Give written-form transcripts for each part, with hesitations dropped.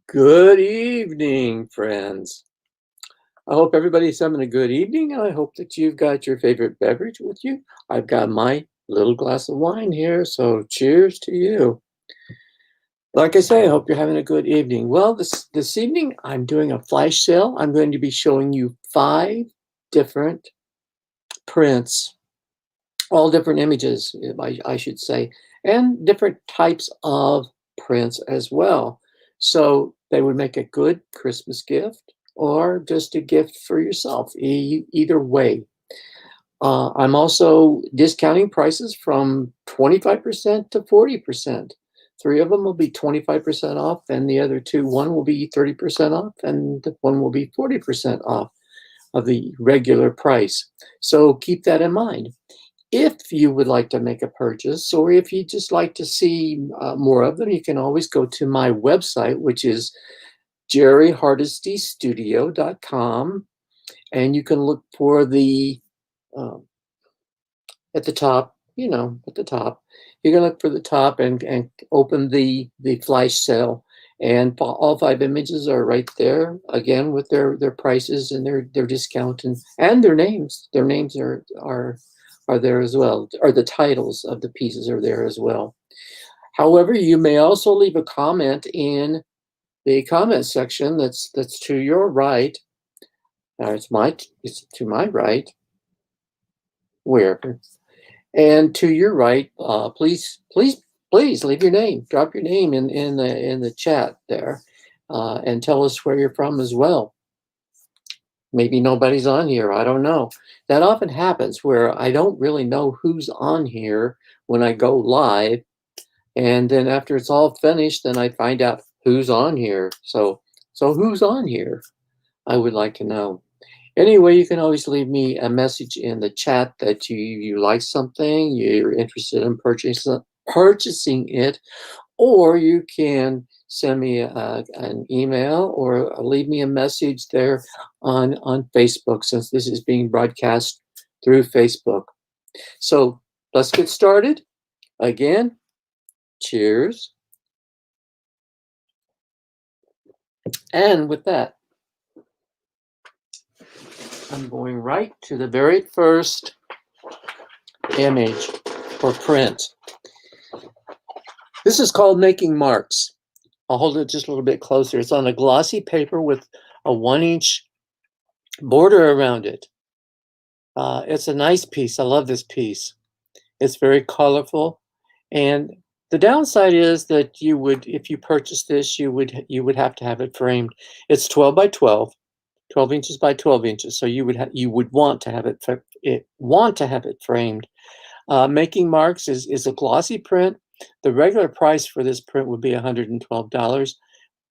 Good evening, friends. I hope everybody's having a good evening, and I hope that you've got your favorite beverage with you. I've got my little glass of wine here, so cheers to you. Like I say, I hope you're having a good evening. Well, this evening, I'm doing a flash sale. I'm going to be showing you 5 different prints, all different images, I should say, and different types of prints as well. So they would make a good Christmas gift or just a gift for yourself, either way. I'm also discounting prices from 25% to 40%. 3 of them will be 25% off, and the other 2, one will be 30% off, and one will be 40% off of the regular price. So keep that in mind. If you would like to make a purchase, or if you just like to see more of them, you can always go to my website, which is jerryhardestystudio.com, and you can look for the at the top, at the top. You can look for the top and open the flash sale, and all 5 images are right there again with their prices and their discount and their names. Their names are there as well, or the titles of the pieces are there as well. However, you may also leave a comment in the comment section that's to your right. It's to my right. Where? And to your right, please leave your name. Drop your name in the chat there, and tell us where you're from as well. Maybe nobody's on here. I don't know. That often happens where I don't really know who's on here when I go live. And then after it's all finished, then I find out who's on here. So who's on here? I would like to know. Anyway, you can always leave me a message in the chat that you like something, you're interested in purchasing it, or you can send me an email or leave me a message there on Facebook, since this is being broadcast through Facebook. So let's get started. Again, cheers. And with that, I'm going right to the very first image or print. This is called Making Marks. I'll hold it just a little bit closer. It's on a glossy paper with a 1-inch border around it. It's a nice piece. I love this piece. It's very colorful, and the downside is that you would, if you purchase this, you would have to have it framed. It's 12 by 12. 12 inches by 12 inches. So you would want to have it framed. Making Marks is a glossy print. The regular price for this print would be $112.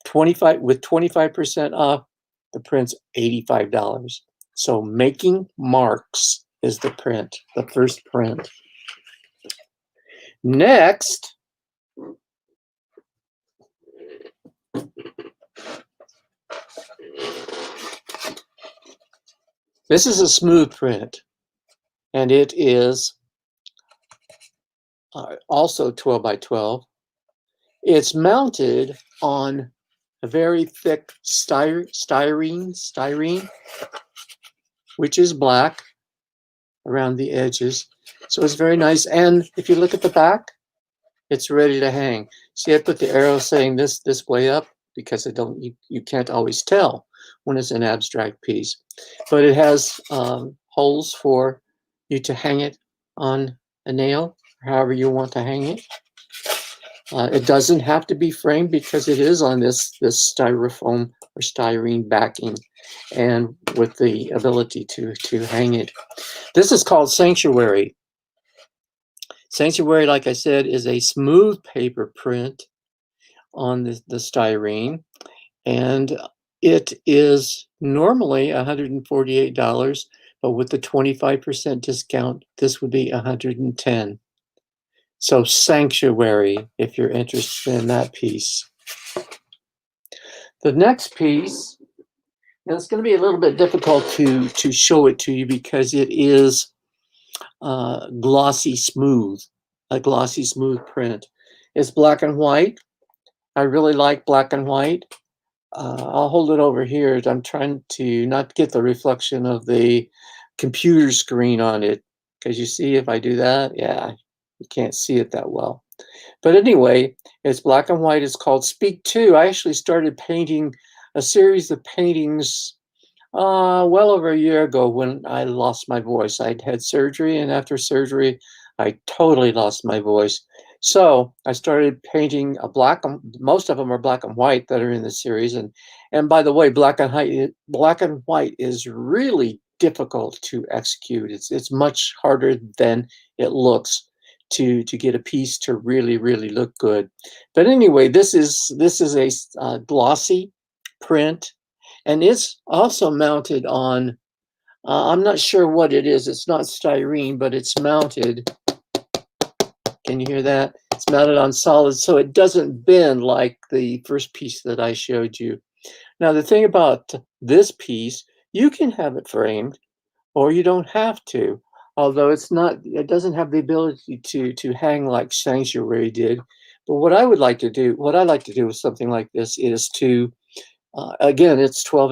25% off, the print's $85. So Making Marks is the print, the first print. Next, this is a smooth print, and it is also 12 by 12. It's mounted on a very thick styrene, which is black around the edges. So it's very nice. And if you look at the back, it's ready to hang. See, I put the arrow saying this way up because you can't always tell when it's an abstract piece. But it has holes for you to hang it on a nail, however you want to hang it. It doesn't have to be framed because it is on this styrofoam or styrene backing, and with the ability to hang it. This is called Sanctuary. Sanctuary, like I said, is a smooth paper print on the styrene, and it is normally $148, but with the 25% discount, this would be $110. So Sanctuary, if you're interested in that piece. The next piece, and it's going to be a little bit difficult to show it to you because it is a glossy smooth print. It's black and white. I really like black and white. I'll hold it over here. I'm trying to not get the reflection of the computer screen on it, because you see if I do that, yeah, you can't see it that well. But anyway, it's black and white. It's called Speak 2. I actually started painting a series of paintings well over a year ago when I lost my voice. I'd had surgery, and after surgery, I totally lost my voice. So I started painting most of them are black and white that are in the series. And by the way, black and white is really difficult to execute. It's much harder than it looks to get a piece to really look good. But anyway, this is a glossy print, and it's also mounted on, I'm not sure what it is. It's not styrene, but it's mounted. Can you hear that? It's mounted on solid, so it doesn't bend like the first piece that I showed you. Now, the thing about this piece, you can have it framed, or you don't have to. Although it doesn't have the ability to hang like Sanctuary did. But what I like to do with something like this is to, again, it's 12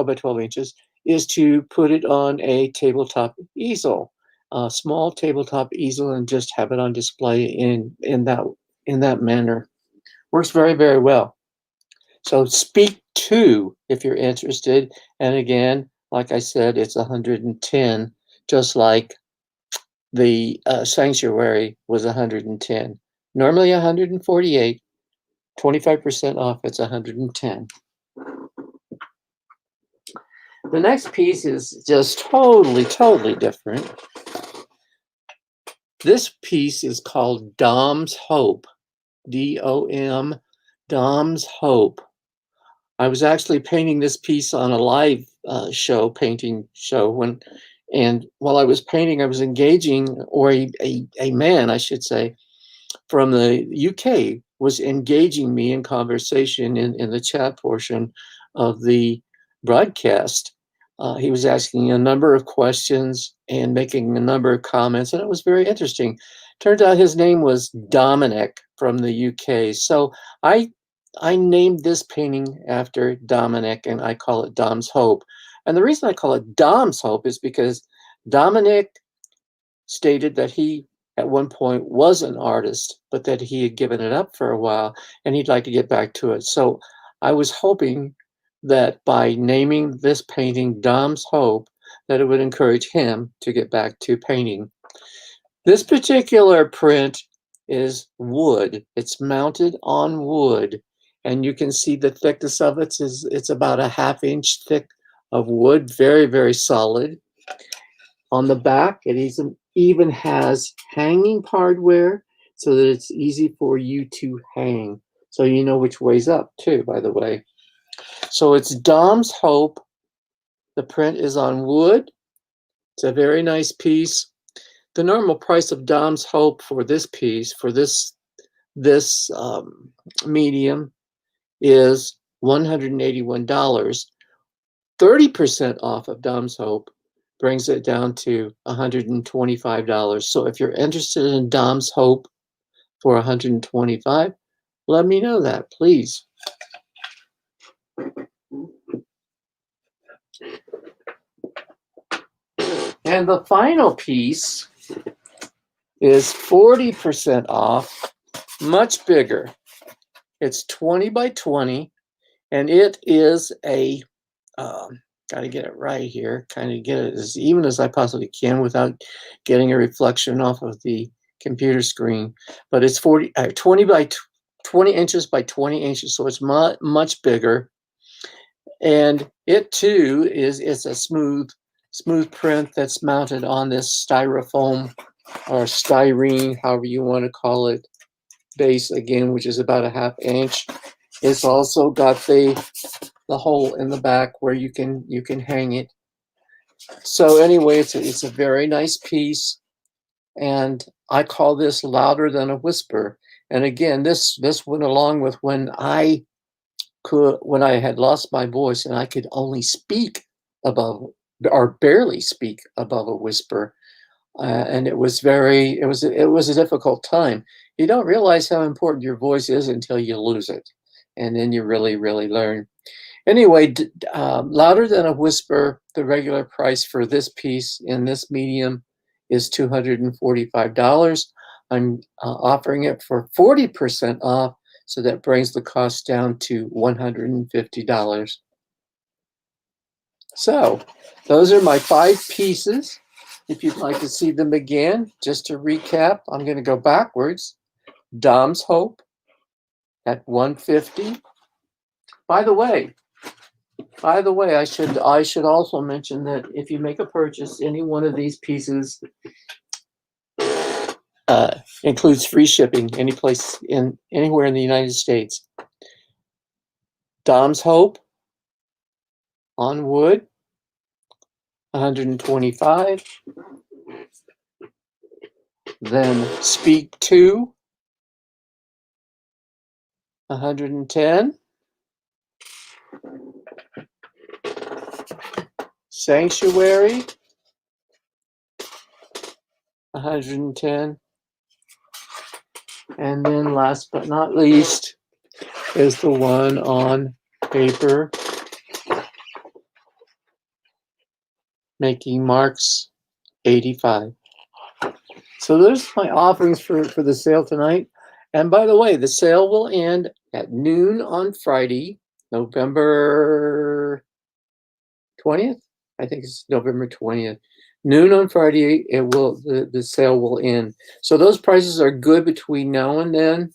by 12 inches, is to put it on a tabletop easel, a small tabletop easel, and just have it on display in that manner. Works very well. So Speak 2 if you're interested. And again, like I said, it's 110, just like the Sanctuary was 110. Normally 148, 25% off, it's 110. The next piece is just totally different. This piece is called Dom's Hope, D-O-M, Dom's Hope. I was actually painting this piece on a live painting show, and while I was painting, I was engaging, or a man, I should say, from the UK was engaging me in conversation in the chat portion of the broadcast. He was asking a number of questions and making a number of comments, and it was very interesting. Turned out his name was Dominic from the UK. So I named this painting after Dominic, and I call it Dom's Hope. And the reason I call it Dom's Hope is because Dominic stated that he at one point was an artist, but that he had given it up for a while and he'd like to get back to it. So I was hoping that by naming this painting Dom's Hope, that it would encourage him to get back to painting. This particular print is wood. It's mounted on wood, and you can see the thickness of it. It's about a 1/2 inch thick of wood, very, very solid. On the back, it even has hanging hardware so that it's easy for you to hang. So you know which way's up too, by the way. So it's Dom's Hope. The print is on wood. It's a very nice piece. The normal price of Dom's Hope for this piece, for this medium, is $181. 30% off of Dom's Hope brings it down to $125. So if you're interested in Dom's Hope for $125, let me know that, please. And the final piece is 40% off, much bigger. It's 20 by 20, and it is a, got to get it right here, kind of get it as even as I possibly can without getting a reflection off of the computer screen. But it's 20 by 20 inches by 20 inches, so it's much bigger. And it too it's a smooth print that's mounted on this styrofoam or styrene, however you want to call it, base again, which is about a 1/2 inch. It's also got the hole in the back where you can hang it. So anyway, it's a very nice piece, and I call this louder than a whisper. And again, this went along with when I had lost my voice and I could only speak above or barely speak above a whisper. And it was a difficult time. You don't realize how important your voice is until you lose it, and then you really learn. Anyway, louder than a whisper. The regular price for this piece in this medium is $245. I'm offering it for 40% off, so that brings the cost down to $150. So those are my 5 pieces. If you'd like to see them again, just to recap, I'm going to go backwards. Dom's Hope at $150. By the way, I should also mention that if you make a purchase, any one of these pieces includes free shipping anywhere in the United States. Dom's Hope on wood, $125. Then Speak 2, $110. Sanctuary, $110. And then last but not least is the one on paper, Making Marks, $85. So there's my offerings for the sale tonight. And by the way, the sale will end at noon on Friday, November 20th. I think it's November 20th. Noon on Friday, the sale will end. So those prices are good between now and then.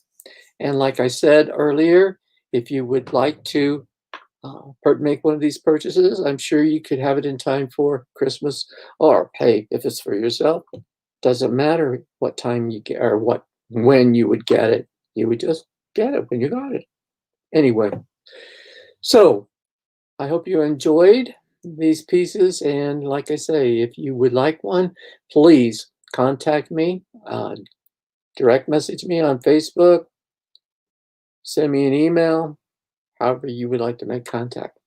And like I said earlier, if you would like to make one of these purchases, I'm sure you could have it in time for Christmas. Or hey, if it's for yourself, doesn't matter what time you get or when you would get it. You would just get it when you got it. Anyway, so I hope you enjoyed these pieces. And like I say, if you would like one, please contact me, direct message me on Facebook, send me an email, however you would like to make contact.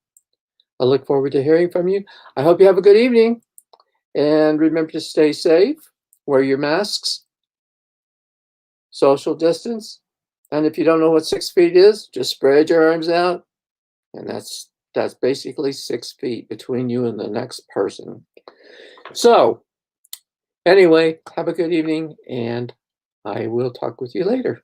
I look forward to hearing from you. I hope you have a good evening, and remember to stay safe, wear your masks, social distance, and if you don't know what 6 feet is, just spread your arms out, and that's basically 6 feet between you and the next person. So anyway, have a good evening, and I will talk with you later.